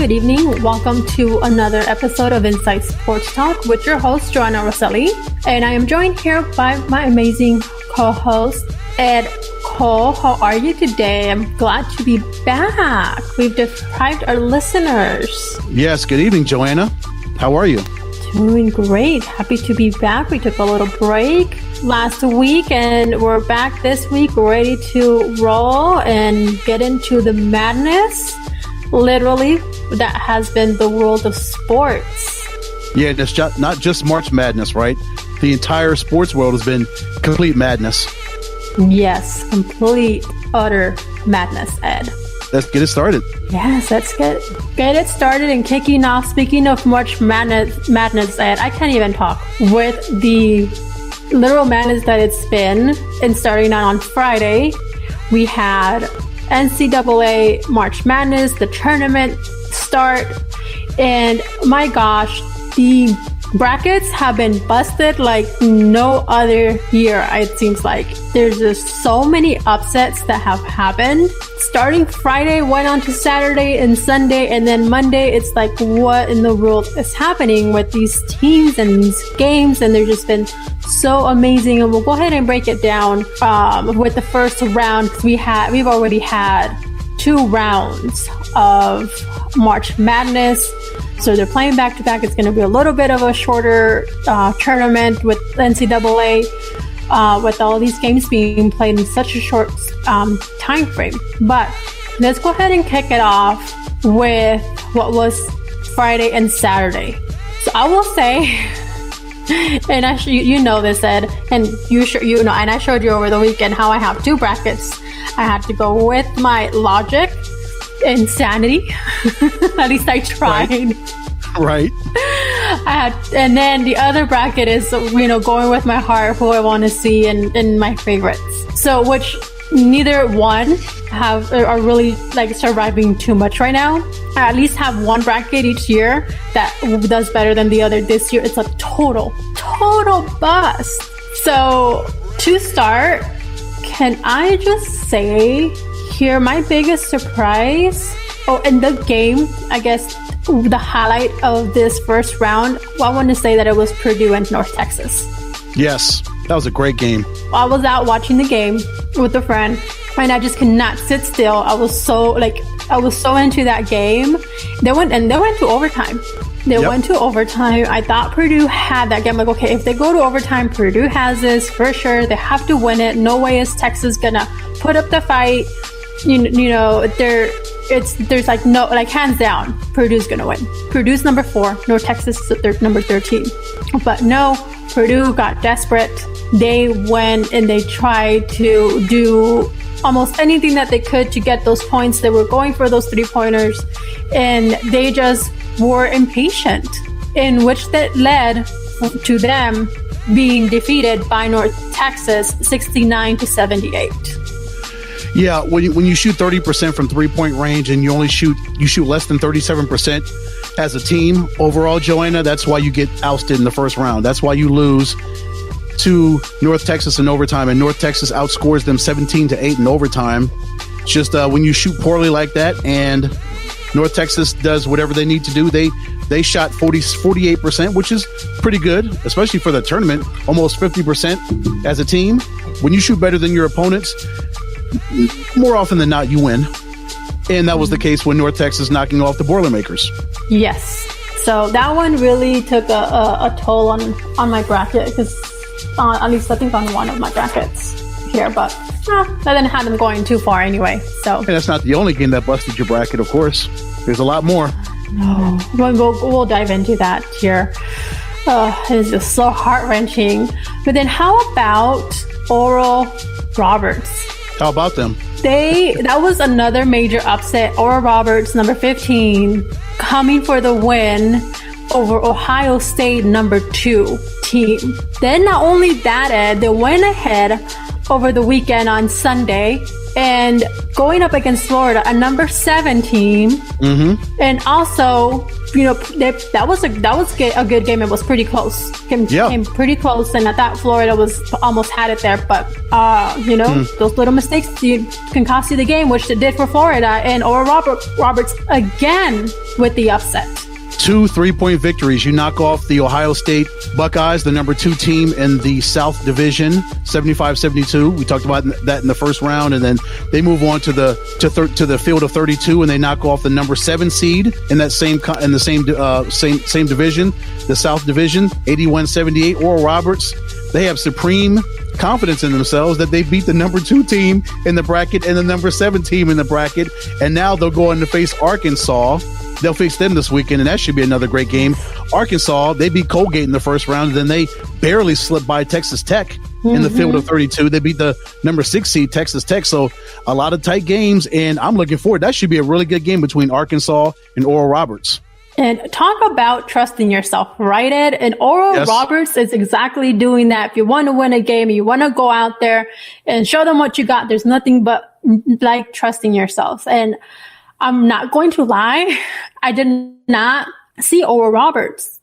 good evening. Welcome to another episode of Inside Sports Talk with your host, Johanna-Rosalye. And I am joined here by my amazing co-host, Ed Cole. How are you today? I'm glad to be back. We've deprived our listeners. Yes, good evening, Joanna. How are you? Doing great. Happy to be back. We took a little break last week and we're back this week, ready to roll and get into the madness. Literally, that has been the world of sports. Yeah, and it's not just March Madness, right? The entire sports world has been complete madness. Yes, complete, utter madness, Ed. Let's get it started. Yes, let's get it started and kicking off. Speaking of March Madness, Ed, I can't even talk with the literal madness that it's been. And starting on Friday, we had NCAA March Madness, the tournament start, and my gosh, the brackets have been busted like no other year. It seems like there's just so many upsets that have happened. Starting Friday, went on to Saturday and Sunday, and then Monday, it's like, what in the world is happening with these teams and these games? And they've just been so amazing. And we'll go ahead and break it down with the first round. We've already had 2 rounds of March Madness. So they're playing back to back. It's going to be a little bit of a shorter tournament with NCAA, with all these games being played in such a short time frame. But let's go ahead and kick it off with what was Friday and Saturday. So I will say, and you know this, Ed, and you know, and I showed you over the weekend how I have 2 brackets. I had to go with my logic and sanity. At least I tried. Right. And then the other bracket is, going with my heart, who I want to see and my favorites. So, which neither one are really like surviving too much right now. I at least have one bracket each year that does better than the other. This year, it's a total bust. So, to start, can I just say here, my biggest surprise, in the game, I guess the highlight of this first round, I want to say that it was Purdue and North Texas. Yes, that was a great game. I was out watching the game with a friend, and I just cannot sit still. I was so into that game. They went to overtime. They went to overtime. I thought Purdue had that game. Like, okay, if they go to overtime, Purdue has this for sure. They have to win it. No way is Texas gonna put up the fight. There's like no, like hands down, Purdue's gonna win. Purdue's number 4, North Texas is number 13. But no, Purdue got desperate. They went and they tried to do almost anything that they could to get those points. They were going for those 3-pointers, and they just were impatient, in which that led to them being defeated by North Texas 69-78. Yeah, when you shoot 30% from 3-point range and you shoot less than 37% as a team overall, Joanna, that's why you get ousted in the first round. That's why you lose to North Texas in overtime, and North Texas outscores them 17-8 in overtime. Just when you shoot poorly like that, and North Texas does whatever they need to do. They shot 48%, which is pretty good, especially for the tournament, almost 50% as a team. When you shoot better than your opponents, more often than not, you win. And that was the case when North Texas knocking off the Boilermakers. Yes. So that one really took a toll on my bracket, because at least I think on one of my brackets here, but I didn't have them going too far anyway. So and that's not the only game that busted your bracket, of course. There's a lot more. No, we'll dive into that here. It's just so heart-wrenching. But then how about Oral Roberts? How about them? That was another major upset. Oral Roberts, number 15, coming for the win over Ohio State, number 2 team. Then not only that, Ed, they went ahead over the weekend on Sunday and going up against Florida, a number 7 team. Mm-hmm. And also, that was a good game. It was pretty close. Came pretty close, and I thought Florida was almost had it there. But those little mistakes can cost you the game, which it did for Florida. And Oral Roberts again with the upset. 2 3-point victories. You knock off the Ohio State Buckeyes, the number 2 team in the South Division, 75-72. We talked about that in the first round, and then they move on to the field of 32, and they knock off the number 7 seed in that same division, the South Division, 81-78. Oral Roberts, they have supreme confidence in themselves that they beat the number 2 team in the bracket and the number 7 team in the bracket, and now they'll go on to face Arkansas. They'll face them this weekend, and that should be another great game. Arkansas, they beat Colgate in the first round, and then they barely slipped by Texas Tech in the field of 32. They beat the number 6 seed, Texas Tech. So a lot of tight games, and I'm looking forward. That should be a really good game between Arkansas and Oral Roberts. And talk about trusting yourself, right, Ed? And Oral Roberts is exactly doing that. If you want to win a game, you want to go out there and show them what you got, there's nothing but like trusting yourself. And I'm not going to lie, I did not see Oral Roberts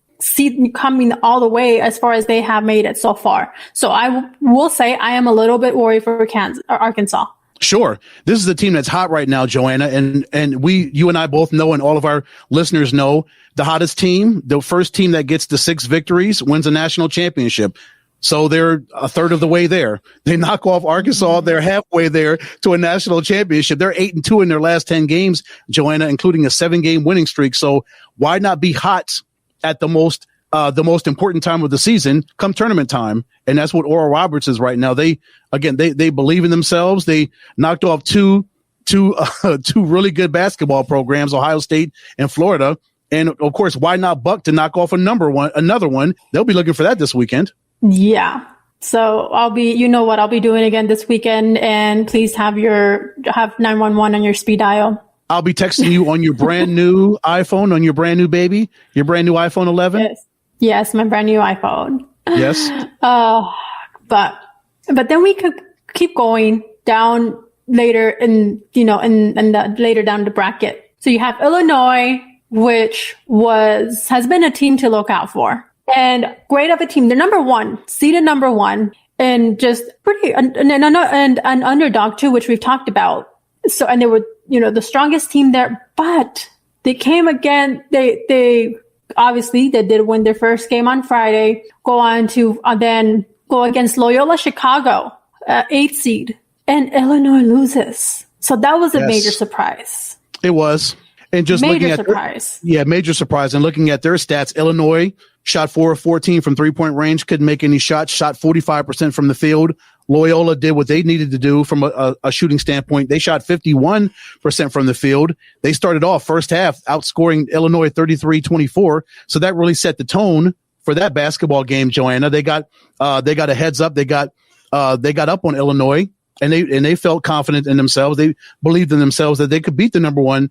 coming all the way as far as they have made it so far. So I will say I am a little bit worried for Arkansas. Sure. This is a team that's hot right now, Johanna, and you and I both know, and all of our listeners know, the hottest team, the first team that gets to 6 victories wins a national championship. So they're a third of the way there. They knock off Arkansas. They're halfway there to a national championship. They're 8-2 in their last 10 games, Johanna, including a 7-game winning streak. So why not be hot at the most important time of the season, come tournament time? And that's what Oral Roberts is right now. They believe in themselves. They knocked off two really good basketball programs, Ohio State and Florida. And of course, why not Buck to knock off another one? They'll be looking for that this weekend. Yeah. So I'll be doing again this weekend, and please have 911 on your speed dial. I'll be texting you on your brand new iPhone, on your brand new baby, your brand new iPhone 11. Yes, my brand new iPhone. Yes. But then we could keep going down later later down the bracket. So you have Illinois, which has been a team to look out for. And great of a team. They're seeded number 1, and just pretty, and an underdog too, which we've talked about. So, and they were, the strongest team there, but they came again. They obviously did win their first game on Friday, go on to then go against Loyola Chicago, 8th seed, and Illinois loses. So that was a major surprise. It was. And just major surprise. Major surprise. And looking at their stats, Illinois shot 4 of 14 from 3-point range, couldn't make any shots, shot 45% from the field. Loyola did what they needed to do from a shooting standpoint. They shot 51% from the field. They started off first half outscoring Illinois 33-24. So that really set the tone for that basketball game, Johanna. They got a heads up. They got up on Illinois, and they felt confident in themselves. They believed in themselves that they could beat the number one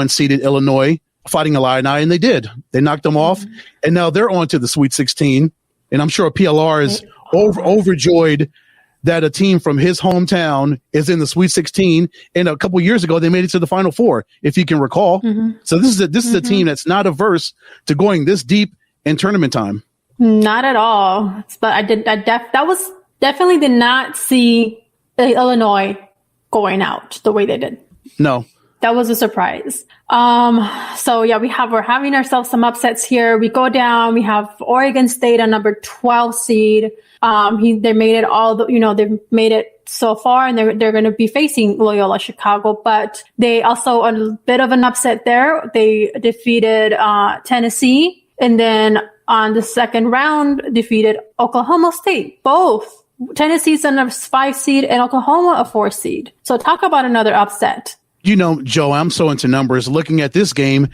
seeded Illinois Fighting Illini, and they did. They knocked them off, and now they're on to the Sweet 16. And I'm sure PLR is overjoyed that a team from his hometown is in the Sweet 16. And a couple years ago, they made it to the Final Four, if you can recall. So this is a team that's not averse to going this deep in tournament time. Not at all. But that was definitely did not see Illinois going out the way they did. No. That was a surprise. So yeah, we're having ourselves some upsets here. We go down. We have Oregon State, a number 12 seed. They made it they've made it so far, and they're going to be facing Loyola Chicago. But they also a bit of an upset there. They defeated Tennessee, and then on the second round defeated Oklahoma State. Both Tennessee's a 5 seed and Oklahoma a 4 seed. So talk about another upset. Joe, I'm so into numbers. Looking at this game,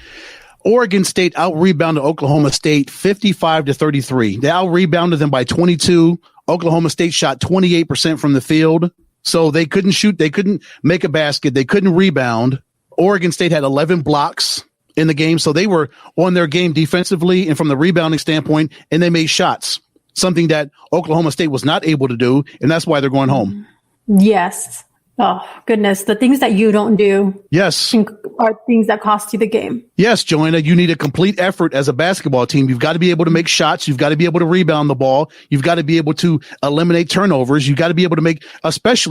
Oregon State out-rebounded Oklahoma State 55-33. They out-rebounded them by 22. Oklahoma State shot 28% from the field. So they couldn't shoot. They couldn't make a basket. They couldn't rebound. Oregon State had 11 blocks in the game. So they were on their game defensively and from the rebounding standpoint, and they made shots, something that Oklahoma State was not able to do. And that's why they're going home. Yes. Oh, goodness. The things that you don't do Yes. are things that cost you the game. Yes, Joanna, you need a complete effort as a basketball team. You've got to be able to make shots. You've got to be able to rebound the ball. You've got to be able to eliminate turnovers. You've got to be able to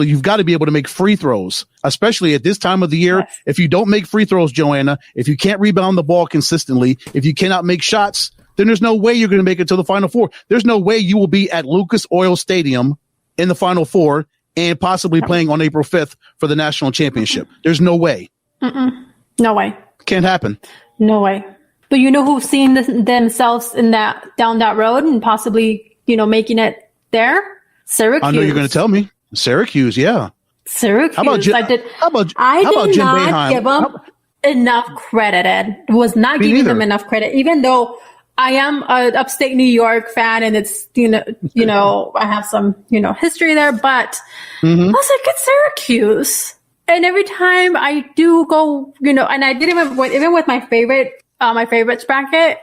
you've got to be able to make free throws, especially at this time of the year. Yes. If you don't make free throws, Joanna, if you can't rebound the ball consistently, if you cannot make shots, then there's no way you're going to make it to the Final Four. There's no way you will be at Lucas Oil Stadium in the Final Four and possibly playing on April 5th for the national championship. There's no way. No way. Can't happen. No way. But you know who's seen themselves down that road and possibly, making it there? Syracuse. I know you're going to tell me. Syracuse, yeah. Syracuse. How about I did Jim not Boeheim? give them enough credit, Ed. Was not giving them enough credit, even though I am an upstate New York fan, and it's I have some history there. But I was like, it's Syracuse, and every time I do go, and I didn't even with my favorites bracket,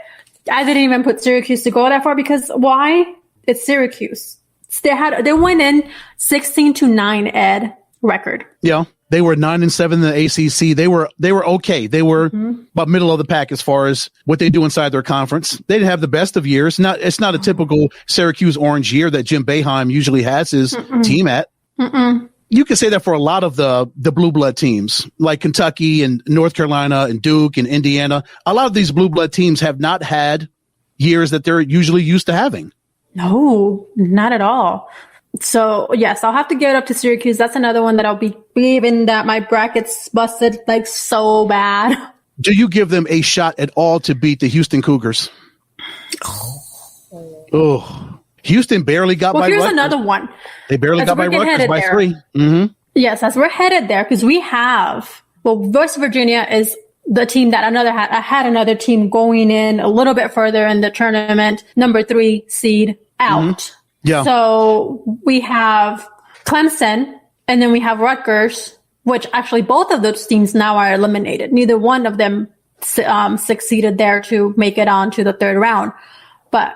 I didn't even put Syracuse to go that far because why? It's Syracuse. They went in 16-9 Ed record. Yeah. They were 9-7 in the ACC. They were okay. They were about middle of the pack as far as what they do inside their conference. They didn't have the best of years. It's not a typical Syracuse orange year that Jim Boeheim usually has his team at. You can say that for a lot of the blue blood teams like Kentucky and North Carolina and Duke and Indiana. A lot of these blue blood teams have not had years that they're usually used to having. No, not at all. So, yes, I'll have to give it up to Syracuse. That's another one that I'll be believing that my bracket's busted like so bad. Do you give them a shot at all to beat the Houston Cougars? Oh, Houston barely got by Rutgers. Well, here's another one. They barely got by Rutgers by 3. Mm-hmm. Yes, as we're headed there, because we have, West Virginia is the team that had another team going in a little bit further in the tournament, number 3 seed out. Yeah. So we have Clemson, and then we have Rutgers, which actually both of those teams now are eliminated. Neither one of them succeeded there to make it on to the third round. But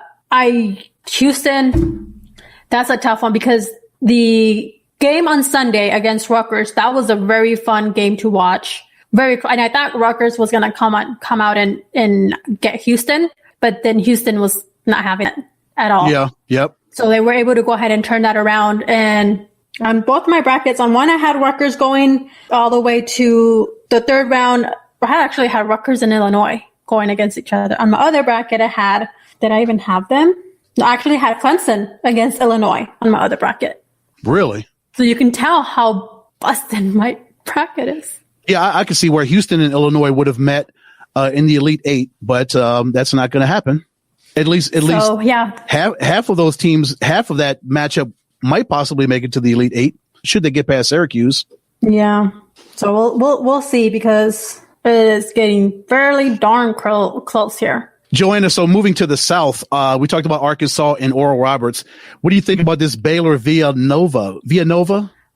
Houston, that's a tough one because the game on Sunday against Rutgers, that was a very fun game to watch. And I thought Rutgers was going to come out and get Houston, but then Houston was not having it at all. Yeah. Yep. So they were able to go ahead and turn that around. And on both my brackets, on one I had Rutgers going all the way to the third round. I actually had Rutgers and Illinois going against each other. On my other bracket, did I even have them? No, I actually had Clemson against Illinois on my other bracket. Really? So you can tell how busted my bracket is. Yeah, I can see where Houston and Illinois would have met in the Elite Eight, but that's not going to happen. At least half of those teams, half of that matchup might possibly make it to the Elite Eight should they get past Syracuse. Yeah. So we'll see because it is getting fairly darn close here. Joanna, so moving to the South, we talked about Arkansas and Oral Roberts. What do you think about this Baylor Villanova?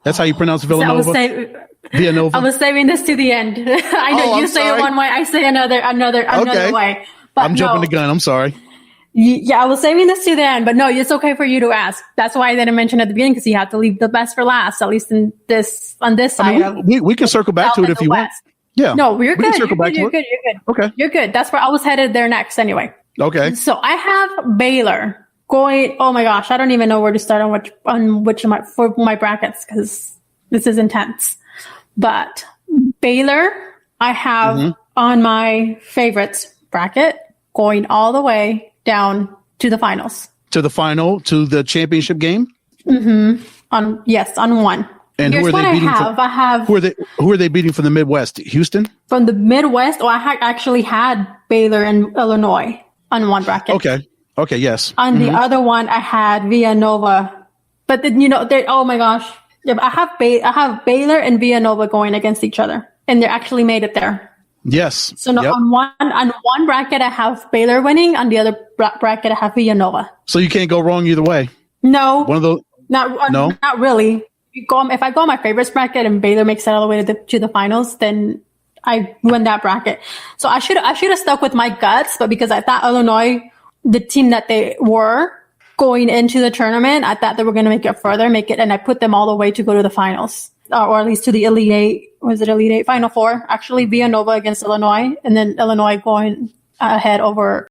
That's how you pronounce Villanova? Villanova. I was saving this to the end. I know you say it one way, I say another way. But I'm jumping the gun. I'm sorry. Yeah, I was saving this to the end, but no, it's okay for you to ask. That's why I didn't mention at the beginning because you have to leave the best for last, at least on this side. We can circle back to it if you want. Yeah. No, you're good. You're good. Okay. You're good. That's where I was headed there next anyway. Okay. So I have Baylor going. Oh my gosh, I don't even know where to start on which of my brackets because this is intense. But Baylor, I have on my favorites bracket going all the way down to the finals. To the championship game? Mm-hmm. On one. And here's who are they beating? Who are they beating from the Midwest? Houston? From the Midwest? I actually had Baylor and Illinois on one bracket. Okay, yes. On the other one, I had Villanova. But then, oh my gosh. Yeah, I have Baylor and Villanova going against each other. And they actually made it there. Yes. So on one bracket, I have Baylor winning. On the other bracket, I have Villanova. So you can't go wrong either way? No. One of those? Not really. If I go on my favorites bracket and Baylor makes it all the way to the finals, then I win that bracket. So I should have stuck with my guts, but because I thought Illinois, the team that they were going into the tournament, I thought they were going to make it, and I put them all the way to go to the finals. or at least to the Elite Eight. Was it Elite Eight? Final Four, actually. Villanova against Illinois, and then Illinois going ahead over